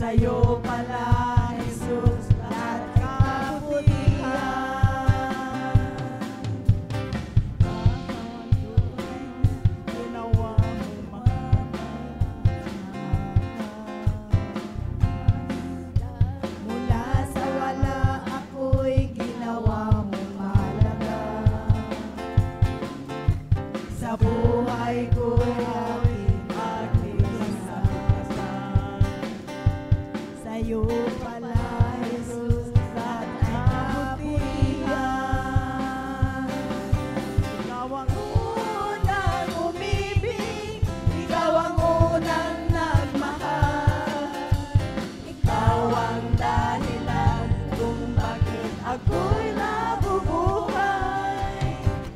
sa'yo pala, Jesus, lahat kabutihan. Ginawa mo mula sa wala, ako'y ginawa mo mahalaga. Sa buhay ko'y aking sasaktan. Sa'yo pala, Jesus, lahat kabutihan. Ikaw ang unang umibig, ikaw ang unang nagmahal. Ikaw ang dahilan kung bakit ako'y nabubuhay.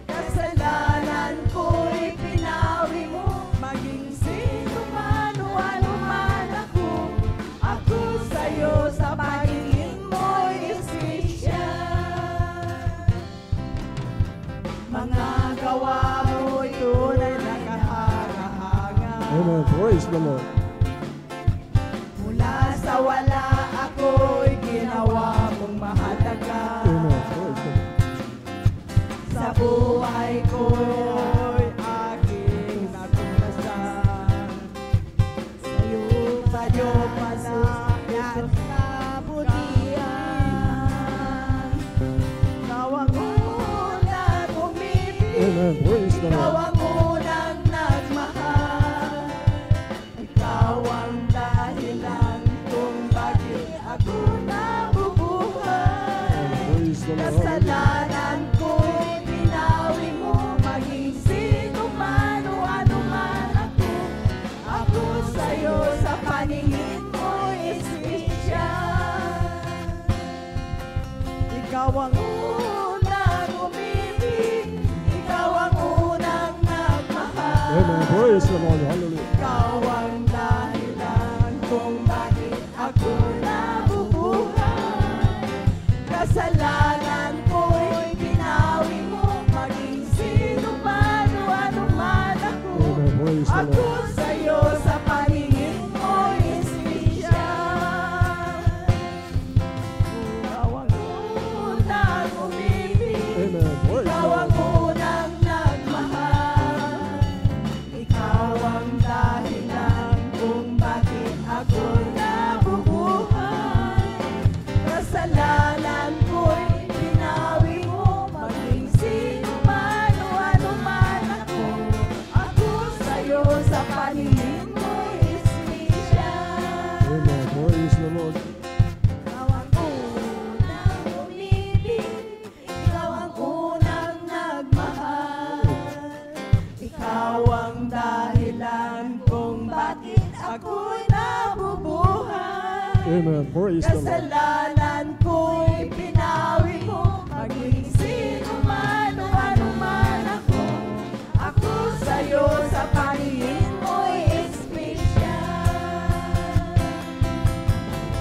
Kasalanan ko'y pinawi mo, maging sino man o ano man ako. Ako sa'yo sa pagiging mo'y espesyal. Mga gawa mo'y tunay na kahanga-hanga. Amen. Praise the Lord. Mula sa wala, ako'y ginawa mong mahalaga. Amen. Praise the Lord. Sa buhay ko'y aking natuklasan. Sa'yo pala lahat kabutihan. Ikaw ang unang umibig, Amen. Praise the ikaw Lord. ang unang nagmahal. Ikaw ang dahilan kung bakit ako nabubuhay. Praise the Lord. Kasalanan ko'y pinawi mo, maging sino man o ano man ako. Ako sa'yo sa paningin mo'y espesyal. Ikaw ang unang umibig, ikaw ang unang nagmahal. Amen. Praise the Lord. Hallelujah. Ikaw ang dahilan kung bakit ako nabubuhay. Kasalanan ko'y pinawi mo, maging sino man o ano man ako. Amen. Praise the Ako Lord. sa'yo sa paningin mo'y espesyal. Ikaw ang unang umibig, Amen. Praise the ikaw ang Lord. unang nagmahal. Ikaw ang dahilan kung bakit ako nabubuhay. Kasalanan ko'y pinawi mo, maging sino man o ano man ako. Ako sa'yo sa paningin mo'y espesyal. Amen. Praise the Lord. Ikaw ang unang umibig, ikaw ang unang nagmahal. Ikaw ang dahilan kung bakit ako'y nabubuhay. Amen. Praise the Lord. Kasalanan ko'y pinawi mo, maging sino man o ano man ako. Ako sa'yo sa paningin mo'y espesyal.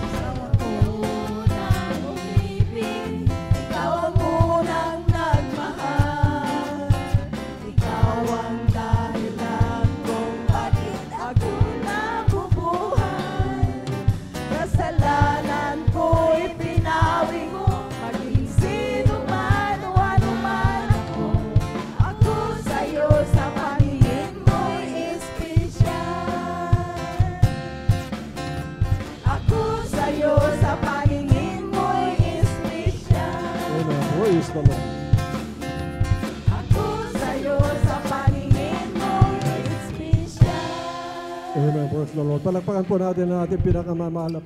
Ikaw ang unang umibig, ikaw ang unang nagmahal. Ikaw ang dahilan kung bakit ako nabubuhay. Kasalanan ko'y pinawi mo, maging sino man o ano man ako. Ako sa'yo sa paningin mo'y espesyal. Ako sa'yo sa paningin mo'y espesyal. Amen. Praise the Lord. Ako sa'yo sa paningin mo'y espesyal. Amen. Praise the Lord. Palakpakan po natin ang ating pinakamamahal na